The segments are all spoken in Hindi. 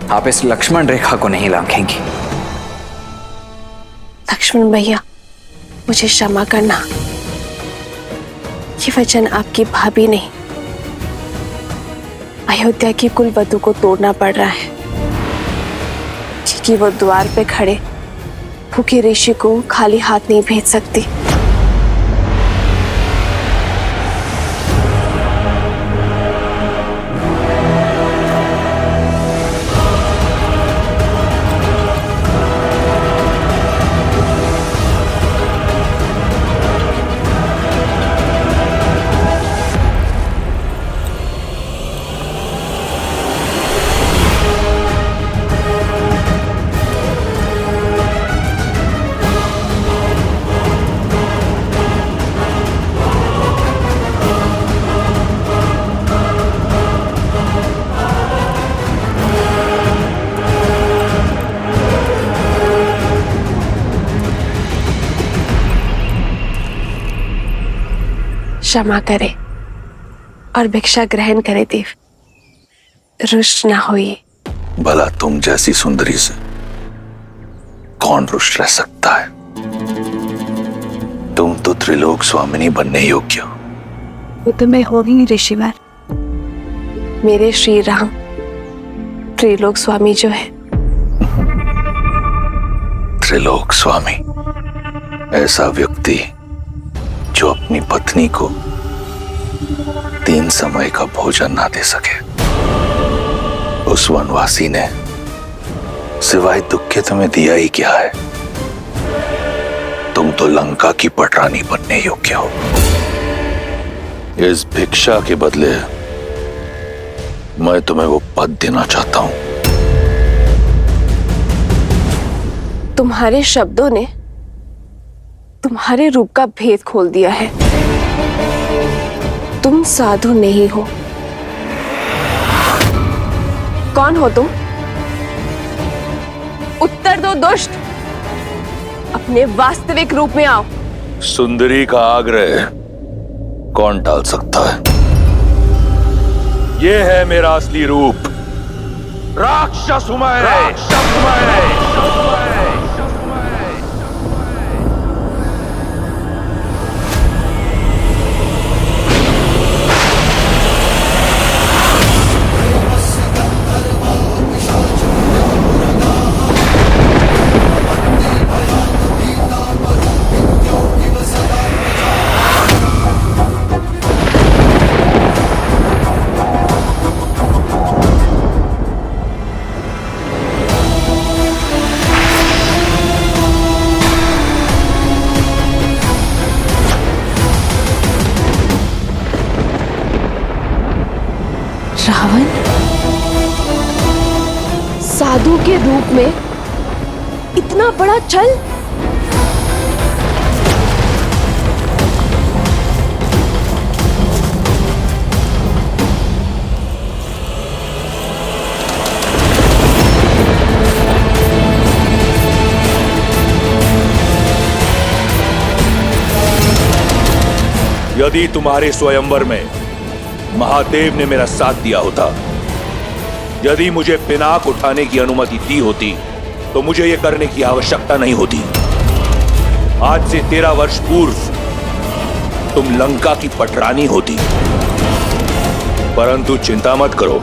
आप इस लक्ष्मण रेखा को नहीं लांघेंगी। लक्ष्मण भैया, मुझे क्षमा करना। ये वचन आपकी भाभी नहीं, अयोध्या की कुलवधू को तोड़ना पड़ रहा है, क्योंकि वो द्वार पे खड़े भूखे ऋषि को खाली हाथ नहीं भेज सकती। क्षमा करे और भिक्षा ग्रहण करे देव, रुष्ट ना होइए। भला तुम जैसी सुंदरी से कौन रुष्ट रह सकता है? तुम तो त्रिलोक स्वामिनी बनने योग्य हो। वो तो मैं हो ही ऋषिवर। मेरे श्री राम त्रिलोक स्वामी जो है। त्रिलोक स्वामी ऐसा व्यक्ति जो अपनी पत्नी को 3 समय का भोजन ना दे सके। उस वनवासी ने सिवाय दुख के तुम्हें दिया ही क्या है? तुम तो लंका की पटरानी बनने योग्य हो। इस भिक्षा के बदले मैं तुम्हें वो पद देना चाहता हूं। तुम्हारे शब्दों ने तुम्हारे रूप का भेद खोल दिया है। तुम साधु नहीं हो। कौन हो तुम? उत्तर दो दुष्ट। अपने वास्तविक रूप में आओ। सुंदरी का आग्रह कौन टाल सकता है? ये है मेरा असली रूप। राक्षस हूं मैं। राक्षस हूं मैं। रावण साधु के रूप में इतना बड़ा छल। यदि तुम्हारे स्वयंवर में महादेव ने मेरा साथ दिया होता, यदि मुझे पिनाक उठाने की अनुमति दी होती, तो मुझे यह करने की आवश्यकता नहीं होती। आज से 13 वर्ष पूर्व तुम लंका की पटरानी होती। परंतु चिंता मत करो,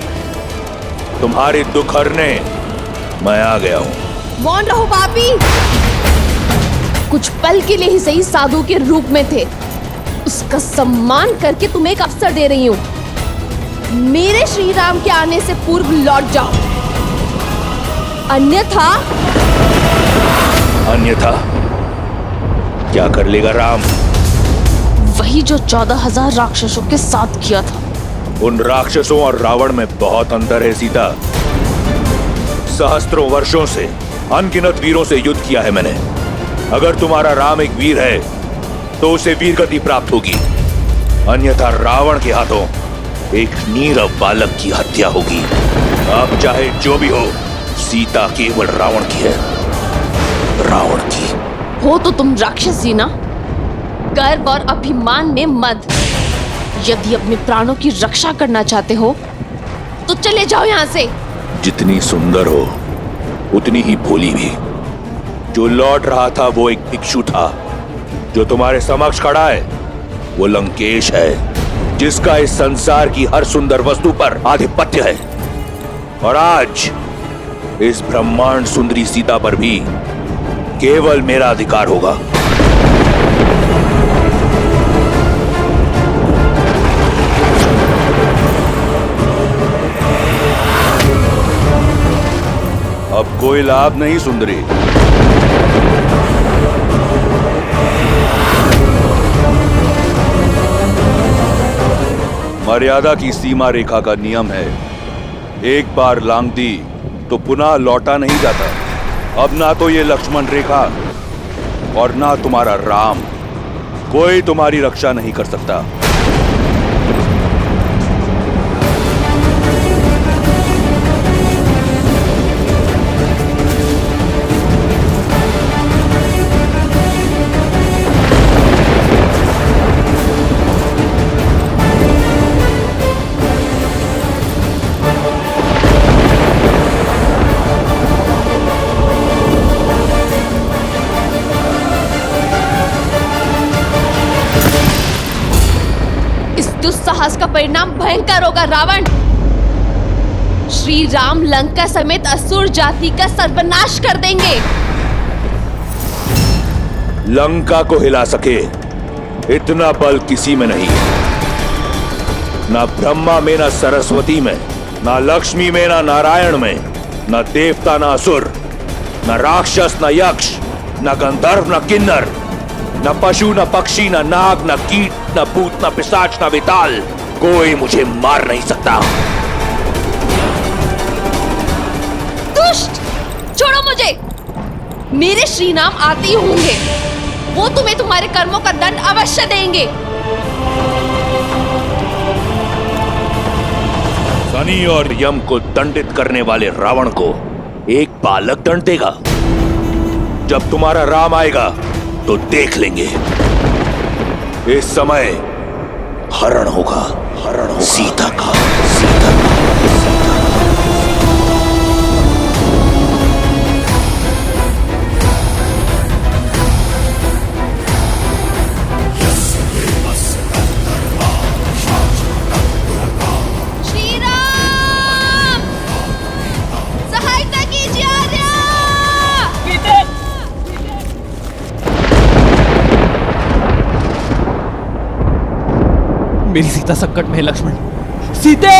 तुम्हारे दुख हरने मैं आ गया हूं। मौन रहो पापी। कुछ पल के लिए ही सही साधु के रूप में थे, उसका सम्मान करके तुम्हें एक अवसर दे रही हूं। मेरे श्री राम के आने से पूर्व लौट जाओ, अन्यथा क्या कर लेगा राम? वही जो 14,000 राक्षसों के साथ किया था। उन राक्षसों और रावण में बहुत अंतर है सीता। सहस्त्रों वर्षों से अनगिनत वीरों से युद्ध किया है मैंने। अगर तुम्हारा राम एक वीर है तो उसे वीरगति प्राप्त होगी, अन्यथा रावण के हाथों एक नीरव बालक की हत्या होगी। अब चाहे जो भी हो, सीता केवल रावण की है, रावण की। हो तो तुम राक्षसी ना, गर्व और अभिमान में मद। यदि अपने प्राणों की रक्षा करना चाहते हो तो चले जाओ यहाँ से। जितनी सुंदर हो उतनी ही भोली भी। जो लौट रहा था वो एक भिक्षु था। जो तुम्हारे समक्ष खड़ा है वो लंकेश है, जिसका इस संसार की हर सुंदर वस्तु पर आधिपत्य है। और आज इस ब्रह्मांड सुंदरी सीता पर भी केवल मेरा अधिकार होगा। अब कोई लाभ नहीं सुंदरी। मर्यादा की सीमा रेखा का नियम है, एक बार लांघ दी तो पुनः लौटा नहीं जाता। अब ना तो ये लक्ष्मण रेखा और ना तुम्हारा राम, कोई तुम्हारी रक्षा नहीं कर सकता। दुस्साहस का परिणाम भयंकर होगा रावण। श्री राम लंका समेत असुर जाति का सर्वनाश कर देंगे। लंका को हिला सके इतना बल किसी में नहीं। ना ब्रह्मा में, ना सरस्वती में, ना लक्ष्मी में, ना नारायण में, ना देवता, ना असुर, ना राक्षस, ना यक्ष, ना गंधर्व, ना किन्नर, न पशु, न पक्षी, न नाग, न कीट, न भूत, न पिशाच, न विताल, कोई मुझे मार नहीं सकता। दुष्ट, छोड़ो मुझे। मेरे श्री राम आते ही होंगे। वो तुम्हें तुम्हारे कर्मों का दंड अवश्य देंगे। शनि और यम को दंडित करने वाले रावण को एक बालक दंड देगा। जब तुम्हारा राम आएगा तो देख लेंगे। इस समय हरण होगा, सीता का। श्री राम, सहायता कीजिए आर्या। मेरी सीता संकट में है लक्ष्मण। सीते!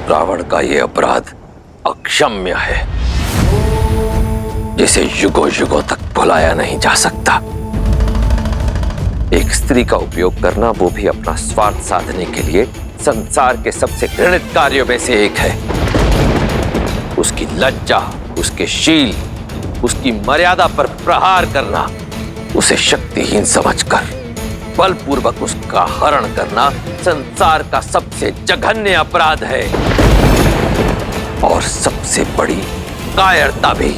रावण का यह अपराध अक्षम्य है, जिसे युगों युगों तक भुलाया नहीं जा सकता। एक स्त्री का उपयोग करना, वो भी अपना स्वार्थ साधने के लिए, संसार के सबसे घृणित कार्यों में से एक है। उसकी लज्जा, उसके शील, उसकी मर्यादा पर प्रहार करना, उसे शक्तिहीन समझकर बलपूर्वक उसका हरण करना संसार का सबसे जघन्य अपराध है और सबसे बड़ी कायरता भी।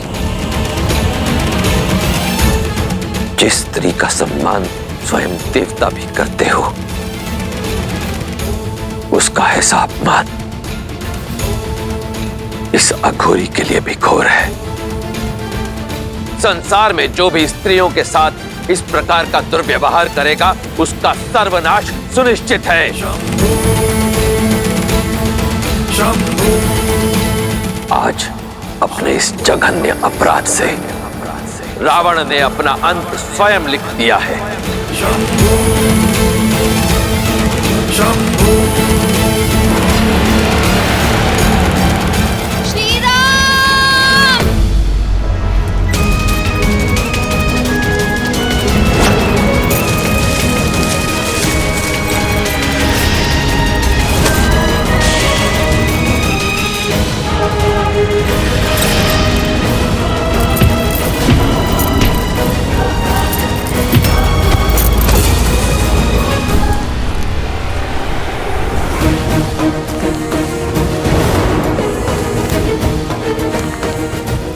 जिस स्त्री का सम्मान स्वयं देवता भी करते हो, उसका ऐसा अपमान इस अघोरी के लिए भी घोर है। संसार में जो भी स्त्रियों के साथ इस प्रकार का दुर्व्यवहार करेगा, उसका सर्वनाश सुनिश्चित है। आज अपने इस जघन्य अपराध से रावण ने अपना अंत स्वयं लिख दिया है।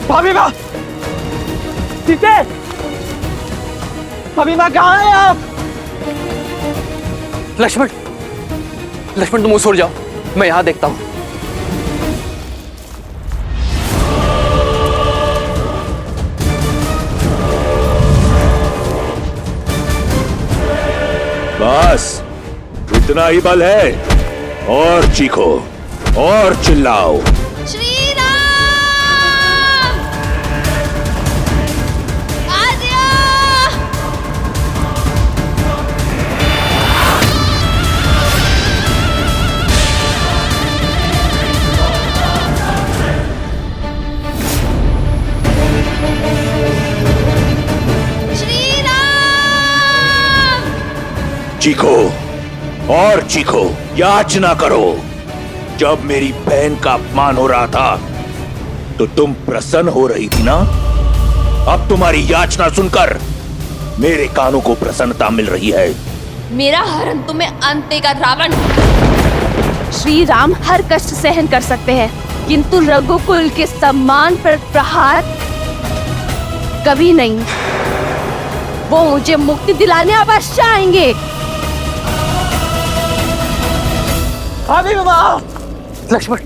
भाभी बा! सीते! अभी माँ कहाँ है आप? लक्ष्मण, लक्ष्मण तुम उस ओर जाओ, मैं यहाँ देखता हूँ। बस इतना ही बल है, और चीखो और चिल्लाओ। श्री राम! आर्या! श्री राम! चीखो और चीखो, याचना करो। जब मेरी बहन का अपमान हो रहा था तो तुम प्रसन्न हो रही थी ना? अब तुम्हारी याचना सुनकर मेरे कानों को प्रसन्नता मिल रही है। मेरा हरण तुम्हें अंत देगा रावण। श्री राम हर कष्ट सहन कर सकते हैं, किंतु रघुकुल के सम्मान पर प्रहार कभी नहीं। वो मुझे मुक्ति दिलाने अवश्य आएंगे। अभी माँ! लक्ष्मण,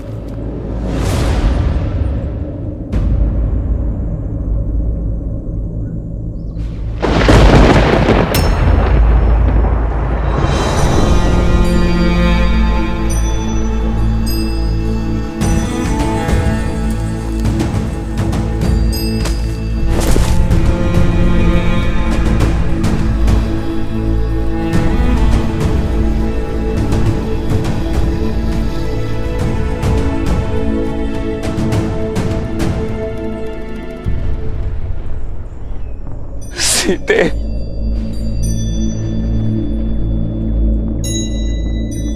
सीते,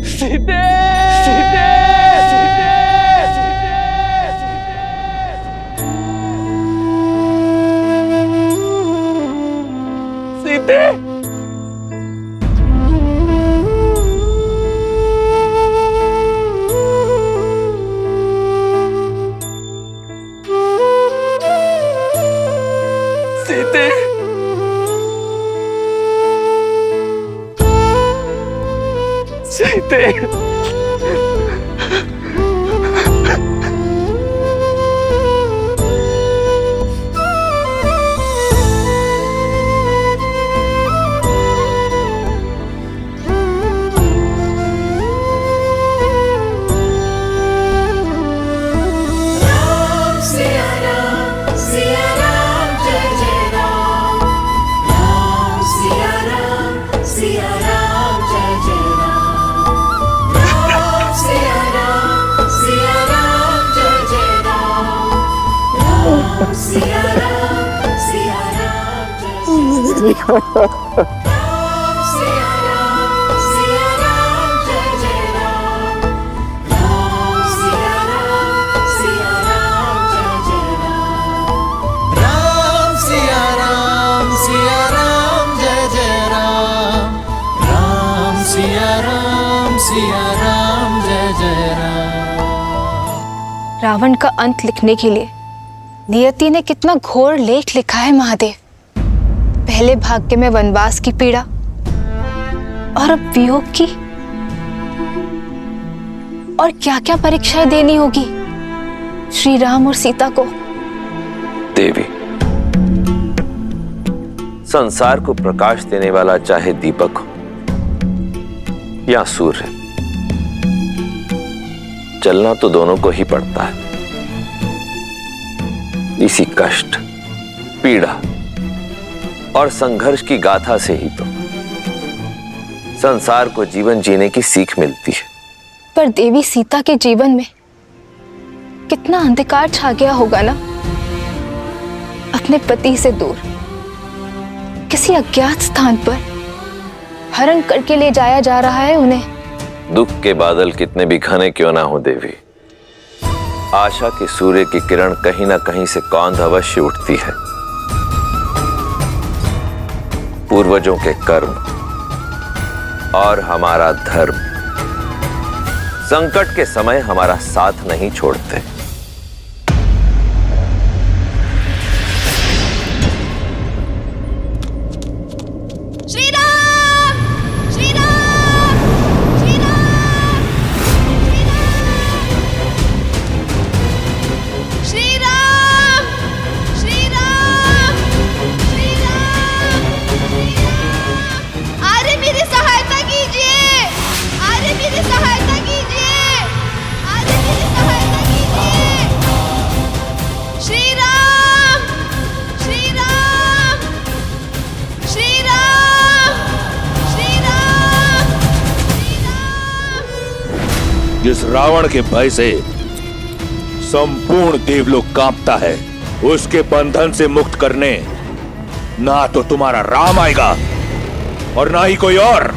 सीते, सीते, सीते, सीते। सीते, सीते, रावण का अंत लिखने के लिए नियति ने कितना घोर लेख लिखा है महादेव। पहले भाग्य में वनवास की पीड़ा और अब वियोग की, और क्या क्या परीक्षाएं देनी होगी श्री राम और सीता को। देवी, संसार को प्रकाश देने वाला चाहे दीपक हो या सूर्य, चलना तो दोनों को ही पड़ता है। इसी कष्ट, पीड़ा और संघर्ष की गाथा से ही तो संसार को जीवन जीने की सीख मिलती है। पर देवी सीता के जीवन में कितना अंधकार छा गया होगा ना। अपने पति से दूर किसी अज्ञात स्थान पर हरण करके ले जाया जा रहा है उन्हें। दुख के बादल कितने भी घने क्यों ना हो देवी, आशा के सूर्य की किरण कहीं ना कहीं से कौंध अवश्य उठती है। पूर्वजों के कर्म और हमारा धर्म संकट के समय हमारा साथ नहीं छोड़ते। जिस रावण के भय से संपूर्ण देवलोक कांपता है, उसके बंधन से मुक्त करने ना तो तुम्हारा राम आएगा और ना ही कोई और।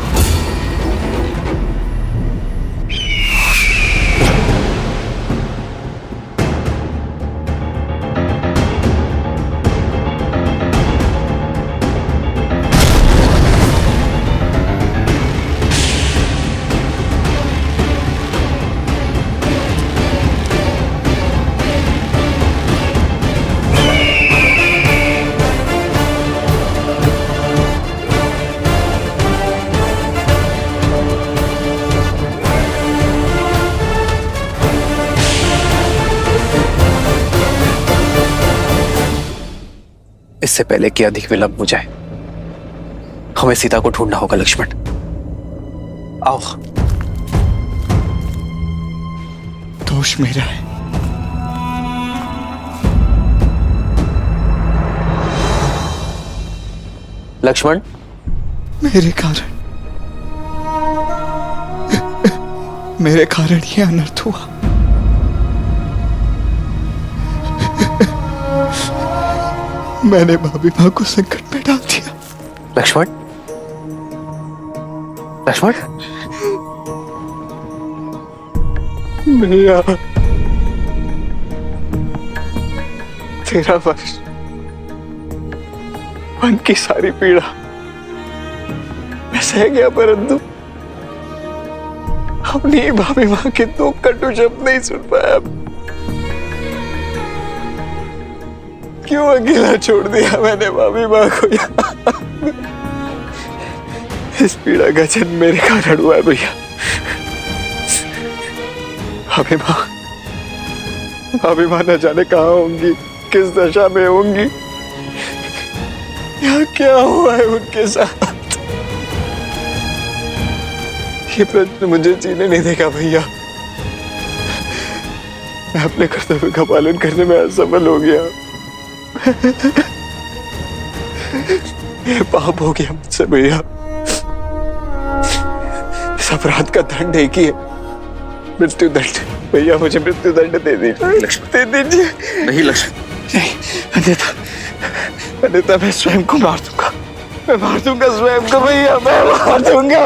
इससे पहले कि अधिक विलंब हो जाए, हमें सीता को ढूंढना होगा लक्ष्मण। आओ। दोष मेरा है। लक्ष्मण, मेरे कारण ये अनर्थ हुआ। मैंने भाभी मां को संकट में डाल दिया। लक्ष्मण, लक्ष्मण, भैया, 13 वर्ष मन की सारी पीड़ा मैं सह गया, परंतु अपनी भाभी मां के 2 कटु शब्द नहीं सुन पाया। क्यों अकेला छोड़ दिया मैंने भाभी मां को यहाँ? इस पीड़ा का जन्म मेरे कारण हुआ है भैया। भाभी मां न जाने कहाँ होंगी, किस दशा में होंगी, यहाँ क्या हुआ है उनके साथ, ये प्रश्न मुझे जीने नहीं देगा भैया। मैं अपने कर्तव्य का पालन करने में असफल हो गया। ये पाप हो गया मुझसे भैया। इस अपराध का दंड एक ही है, मृत्यु दंड। भैया मुझे मृत्यु दंड दे दीजिए, दे दीजिए। नहीं लक्ष्मण, नहीं, अन्यथा मैं स्वयं को मार दूंगा। मैं मार दूंगा स्वयं को भैया, मैं मार दूंगा।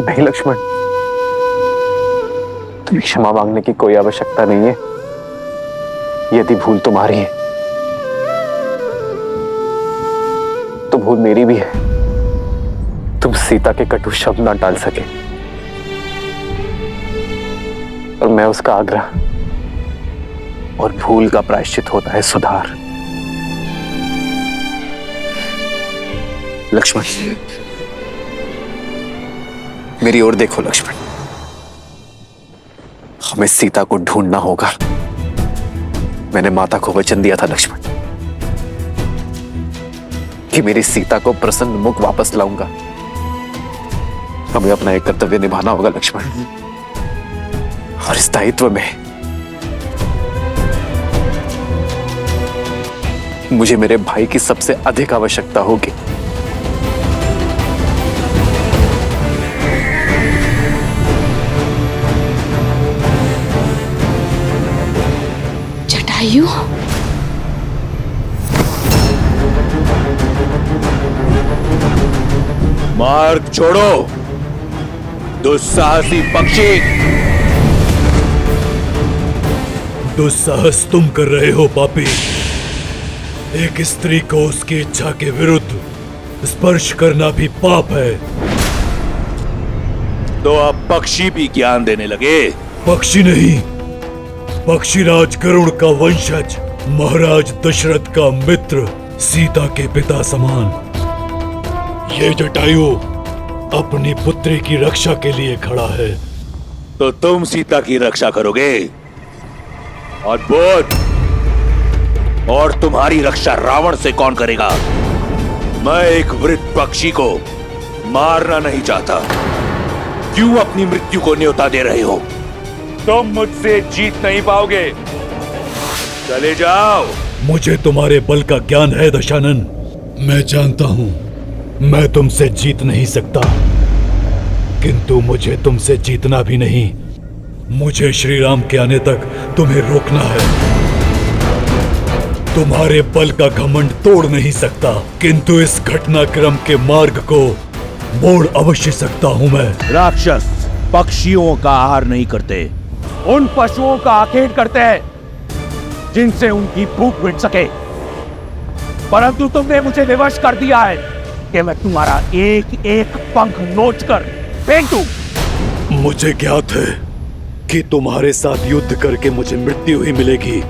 नहीं लक्ष्मण, तुम्हें क्षमा मांगने की कोई आवश्यकता नहीं है। यदि भूल तुम्हारी है तो भूल मेरी भी है। तुम सीता के कटु शब्द ना टाल सके और मैं उसका आग्रह, और भूल का प्रायश्चित होता है सुधार। लक्ष्मण, मेरी ओर देखो लक्ष्मण, हमें सीता को ढूंढना होगा। मैंने माता को वचन दिया था लक्ष्मण कि मेरी सीता को प्रसन्न मुख वापस लाऊंगा। हमें अपना एक कर्तव्य निभाना होगा लक्ष्मण, और इस दायित्व में मुझे मेरे भाई की सबसे अधिक आवश्यकता होगी। जटायु, मार्ग छोड़ो दुस्साहसी पक्षी। दुस्साहस तुम कर रहे हो पापी। एक स्त्री को उसकी इच्छा के विरुद्ध स्पर्श करना भी पाप है। तो अब पक्षी भी ज्ञान देने लगे। पक्षी नहीं, पक्षीराज गरुड़ का वंशज, महाराज दशरथ का मित्र, सीता के पिता समान। ये जटायु अपनी पुत्री की रक्षा के लिए खड़ा है। तो तुम सीता की रक्षा करोगे, अद्भुत। और तुम्हारी रक्षा रावण से कौन करेगा? मैं एक वृद्ध पक्षी को मारना नहीं चाहता। क्यों अपनी मृत्यु को न्योता दे रहे हो? तुम मुझसे जीत नहीं पाओगे, चले जाओ। मुझे तुम्हारे बल का ज्ञान है दशानन। मैं जानता हूं मैं तुमसे जीत नहीं सकता, किंतु मुझे तुमसे जीतना भी नहीं। मुझे श्री राम के आने तक तुम्हें रोकना है। तुम्हारे बल का घमंड तोड़ नहीं सकता, किंतु इस घटनाक्रम के मार्ग को मोड़ अवश्य सकता हूं मैं। राक्षस पक्षियों का आहार नहीं करते, उन पशुओं का आखेट करते हैं जिनसे उनकी भूख मिट सके। परंतु तुमने मुझे विवश कर दिया है कि मैं तुम्हारा एक एक पंख नोच कर फेंक दूं। मुझे ज्ञात है कि तुम्हारे साथ युद्ध करके मुझे मृत्यु ही मिलेगी,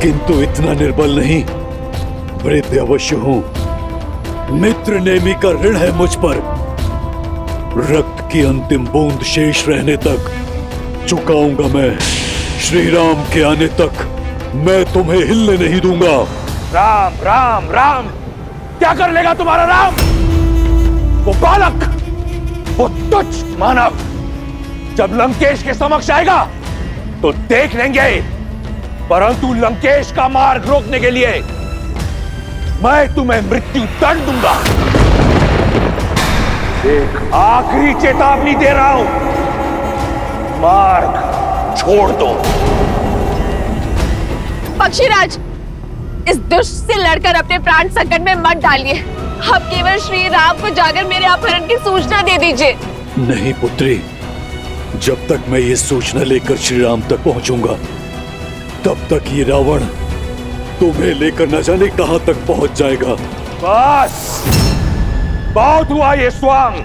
किंतु इतना निर्बल नहीं, वृद्ध अवश्य हूं। मित्र नेमी का ऋण है मुझ पर। रक्त की अंतिम बूंद शेष रहने तक चुकाऊंगा मैं। श्री राम के आने तक मैं तुम्हें हिलने नहीं दूंगा। राम राम राम, क्या कर लेगा तुम्हारा राम? वो बालक, वो तुच्छ मानव जब लंकेश के समक्ष आएगा तो देख लेंगे, परंतु लंकेश का मार्ग रोकने के लिए मैं तुम्हें मृत्यु दंड दूंगा। एक आखिरी चेतावनी दे रहा हूं, मार्ग छोड़ दो। पक्षीराज, इस दुष्ट से लड़कर अपने प्राण संकट में मत डालिए। आप केवल श्री राम को जाकर मेरे अपहरण की सूचना दे दीजिए। नहीं पुत्री, जब तक मैं ये सूचना लेकर श्री राम तक पहुंचूंगा, तब तक ये रावण तुम्हें लेकर न जाने कहां तक पहुंच जाएगा। बस, बहुत हुआ ये स्वांग।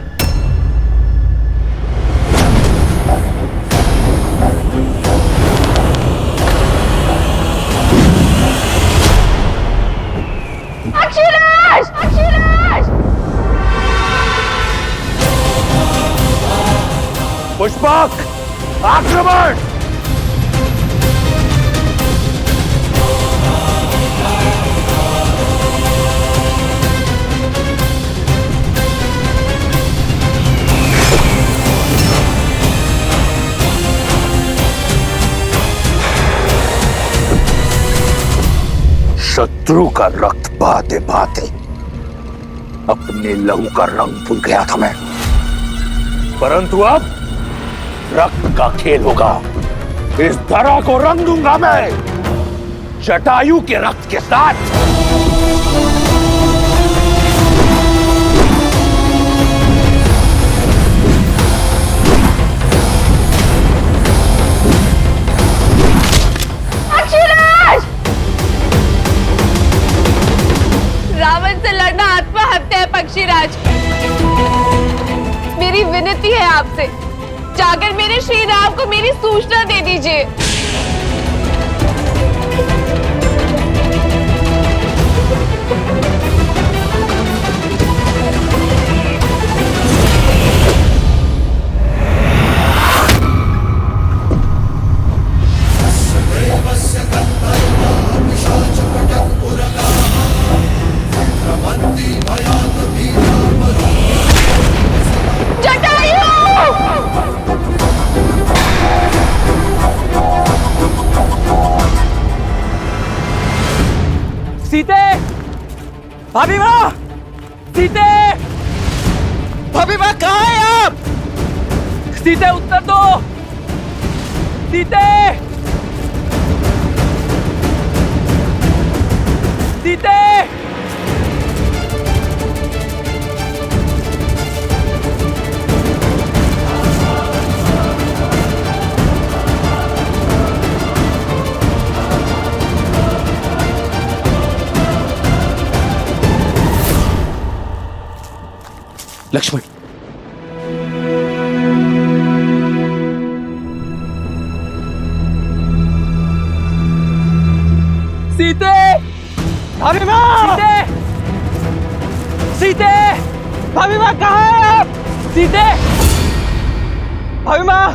पक्षीराज! पक्षीराज! पुष्पक, आक्रमण! शत्रु का रक्त बहाते बहाते अपने लहू का रंग भूल गया था मैं, परंतु अब रक्त का खेल होगा। इस धरा को रंग दूंगा मैं जटायु के रक्त के साथ। रावण से लड़ना आत्महत्या है पक्षीराज। मेरी विनती है आपसे, जाकर मेरे श्री राम को मेरी सूचना दे दीजिए। सीते, भाभी माँ, सीते, भाभी माँ कहाँ है आप? सीते उत्तर दो, सीते, सीते। लक्ष्मण, सीते, भाभी माँ, सीते, सीते, भाभी माँ कहाँ है आप? सीते, भाभी माँ।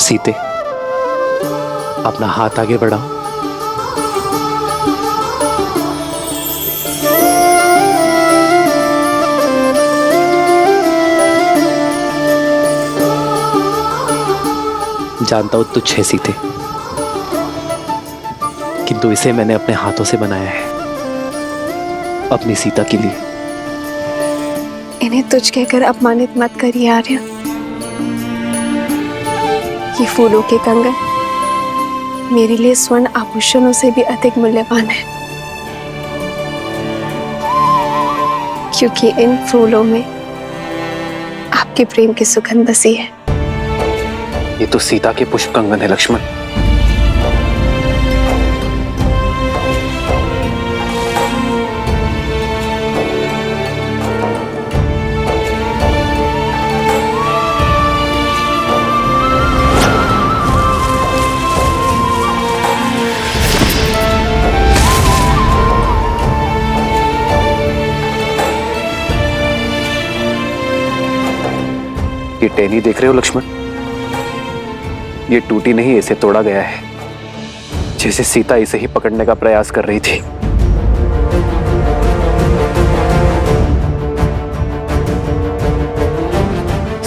सीते, अपना हाथ आगे बढ़ाओ। जानता हूं तुच्छ है सीते, किंतु इसे मैंने अपने हाथों से बनाया है, अपनी सीता के लिए। इन्हें तुझ कहकर अपमानित मत करिए आर्य। ये फूलों के कंगन मेरे लिए स्वर्ण आभूषणों से भी अधिक मूल्यवान है, क्योंकि इन फूलों में आपके प्रेम की सुगंध बसी है। ये तो सीता के पुष्प कंगन है लक्ष्मण। ये टहनी देख रहे हो लक्ष्मण? ये टूटी नहीं, इसे तोड़ा गया है, जैसे सीता इसे ही पकड़ने का प्रयास कर रही थी।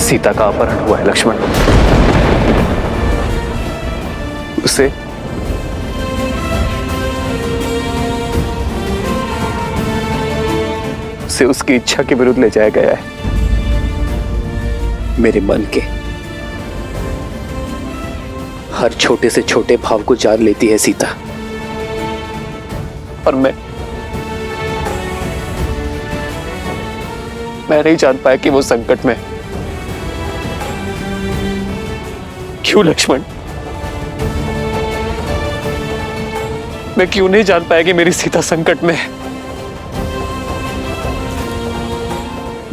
सीता का अपहरण हुआ है लक्ष्मण। उसे उसकी इच्छा के विरुद्ध ले जाया गया है। मेरे मन के हर छोटे से छोटे भाव को जान लेती है सीता, और मैं नहीं जान पाया कि वो संकट में। क्यों लक्ष्मण? मैं क्यों नहीं जान पाया कि मेरी सीता संकट में है?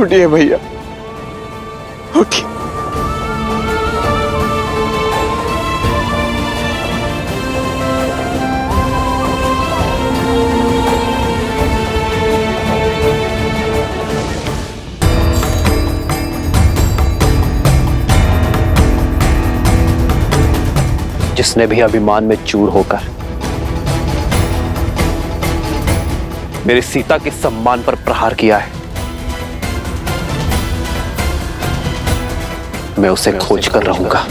उठिए भैया, उठिए। जिसने भी अभिमान में चूर होकर मेरी सीता के सम्मान पर प्रहार किया है, मैं उसे खोज कर रहूंगा।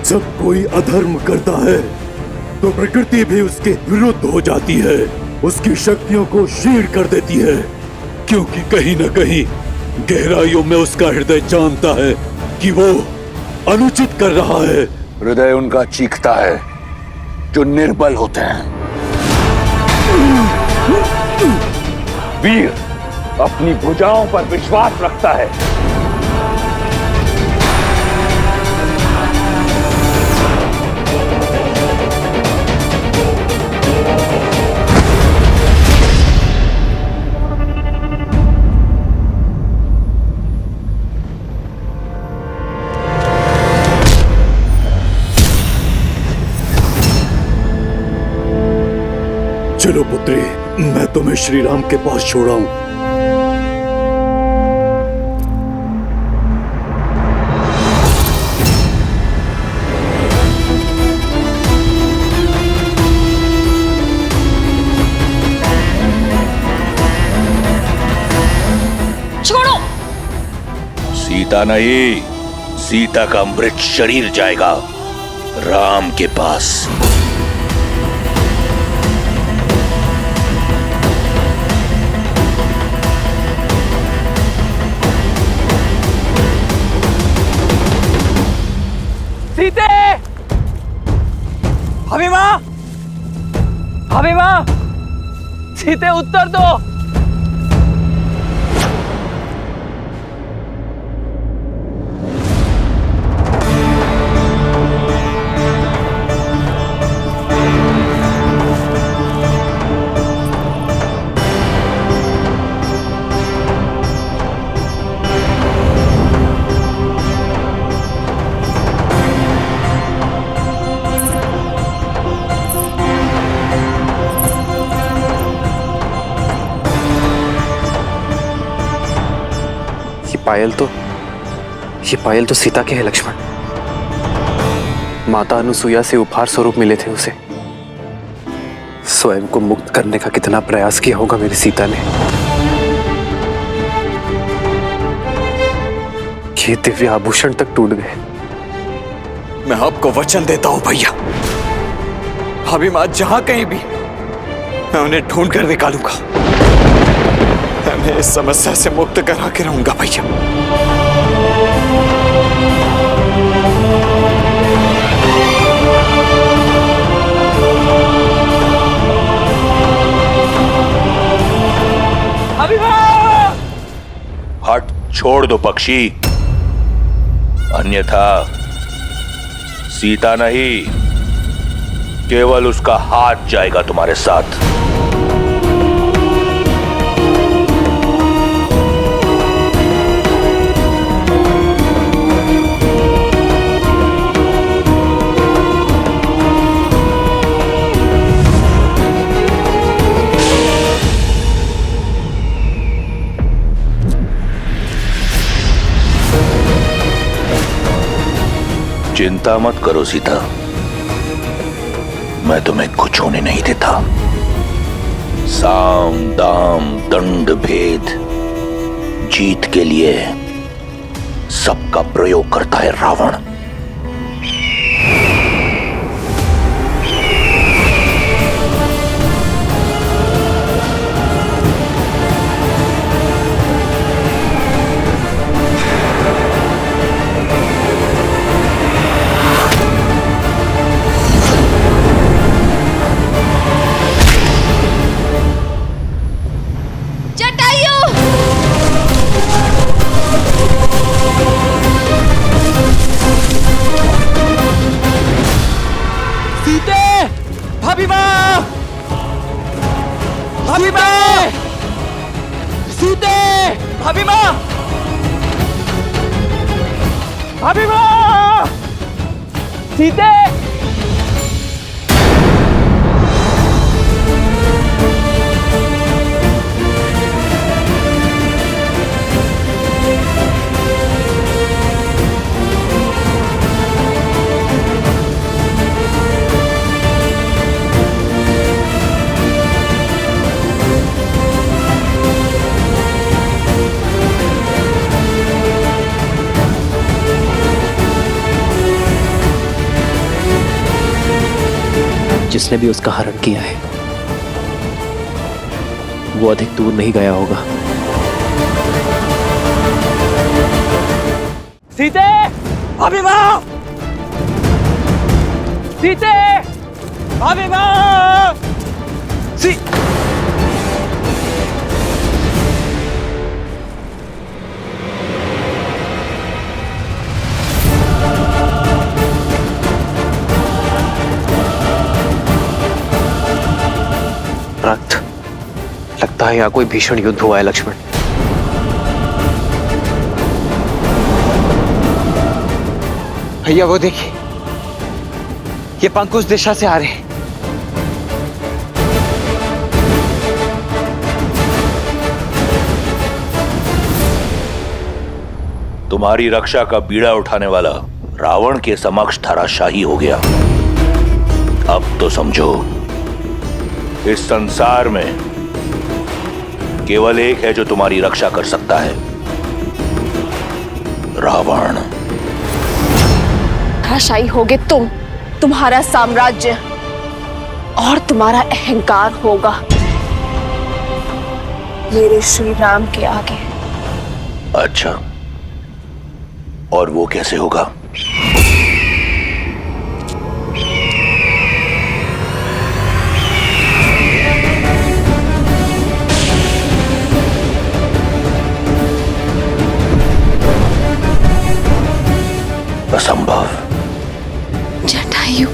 जब कोई अधर्म करता है तो प्रकृति भी उसके विरुद्ध हो जाती है, उसकी शक्तियों को क्षीण कर देती है, क्योंकि कहीं न कहीं गहराइयों में उसका हृदय जानता है कि वो अनुचित कर रहा है। हृदय उनका चीखता है जो निर्बल होते हैं। वीर अपनी भुजाओं पर विश्वास रखता है। चलो पुत्री, मैं तुम्हें श्री राम के पास छोड़ाऊं। सीता नहीं, सीता का मृत शरीर जाएगा राम के पास। सीते! भाभी माँ! भाभी माँ! सीते उत्तर दो! ये पायल तो सीता के है लक्ष्मण। माता अनुसुईया से उपहार स्वरूप मिले थे उसे। स्वयं को मुक्त करने का कितना प्रयास किया होगा मेरी सीता ने। ये दिव्य आभूषण तक टूट गए। मैं आपको वचन देता हूं भैया, भाभी माँ जहां कहीं भी, मैं उन्हें ढूंढ कर निकालूंगा। मैं इस समस्या से मुक्त करा के रहूंगा भैया। हट छोड़ दो पक्षी, अन्यथा सीता नहीं, केवल उसका हाथ जाएगा तुम्हारे साथ। चिंता मत करो सीता, मैं तुम्हें कुछ होने नहीं देता। साम दाम दंड भेद जीत के लिए सबका प्रयोग करता है रावण। भाभी माँ! भाभी माँ! सीते! भाभी माँ! भाभी माँ! सीते! जिसने भी उसका हरण किया है वो अधिक दूर नहीं गया होगा। सीते! भाभी माँ! सीते! भाभी माँ! रक्त, लगता है यहाँ कोई भीषण युद्ध हुआ है लक्ष्मण। भैया वो देखिए, ये पंख उस दिशा से आ रहे हैं। तुम्हारी रक्षा का बीड़ा उठाने वाला रावण के समक्ष धराशायी हो गया। अब तो समझो, इस संसार में केवल एक है जो तुम्हारी रक्षा कर सकता है, रावण। धराशायी होगे तुम, तुम्हारा साम्राज्य और तुम्हारा अहंकार होगा मेरे श्री राम के आगे। अच्छा, और वो कैसे होगा? असंभव। जटायु,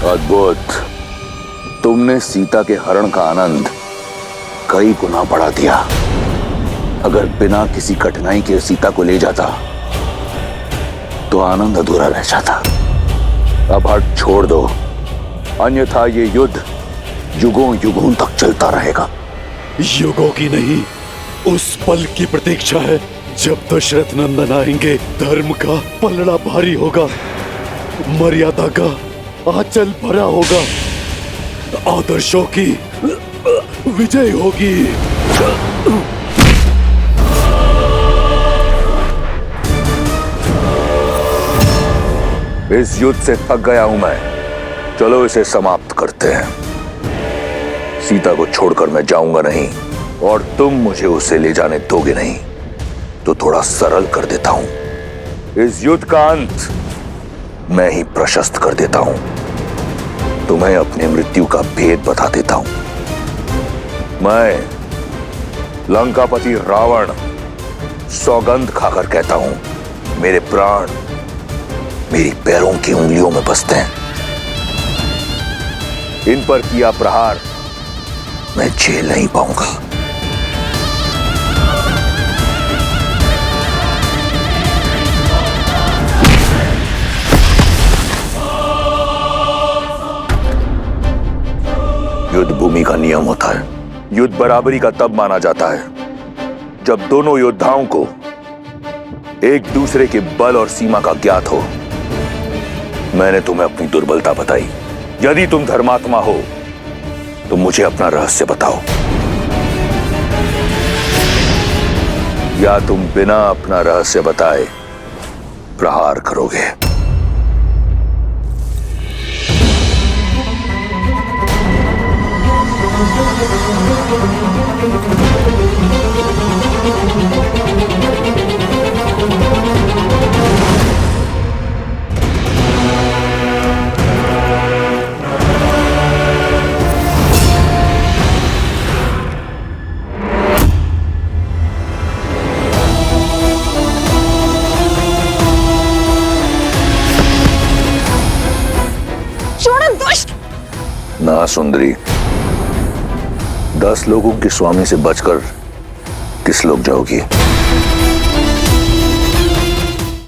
अद्भुत। तुमने सीता के हरण का आनंद कई गुना बढ़ा दिया। अगर बिना किसी कठिनाई के सीता को ले जाता तो आनंद अधूरा रह जाता। अब हट छोड़ दो, अन्यथा ये युद्ध युगों युगों तक चलता रहेगा। युगों की नहीं, उस पल की प्रतीक्षा है जब दशरथ नंदन आएंगे। धर्म का पलड़ा भारी होगा, मर्यादा का आंचल भरा होगा, आदर्शों की विजय होगी। इस युद्ध से थक गया हूं मैं। चलो इसे समाप्त करते हैं। सीता को छोड़कर मैं जाऊंगा नहीं, और तुम मुझे उसे ले जाने दोगे नहीं, तो थोड़ा सरल कर देता हूं। इस युद्ध का अंत मैं ही प्रशस्त कर देता हूं। तुम्हें अपनी मृत्यु का भेद बता देता हूं। मैं लंकापति रावण सौगंध खाकर कहता हूं, मेरे प्राण मेरी पैरों की उंगलियों में बसते हैं। इन पर किया प्रहार मैं झेल नहीं पाऊंगा। युद्ध भूमि का नियम होता है। युद्ध बराबरी का तब माना जाता है जब दोनों योद्धाओं को एक दूसरे के बल और सीमा का ज्ञात हो। मैंने तुम्हें अपनी दुर्बलता बताई। यदि तुम धर्मात्मा हो तो मुझे अपना रहस्य बताओ, या तुम बिना अपना रहस्य बताए प्रहार करोगे। ना सुंदरी, 10 लोगों के स्वामी से बचकर किस लोग जाओगी?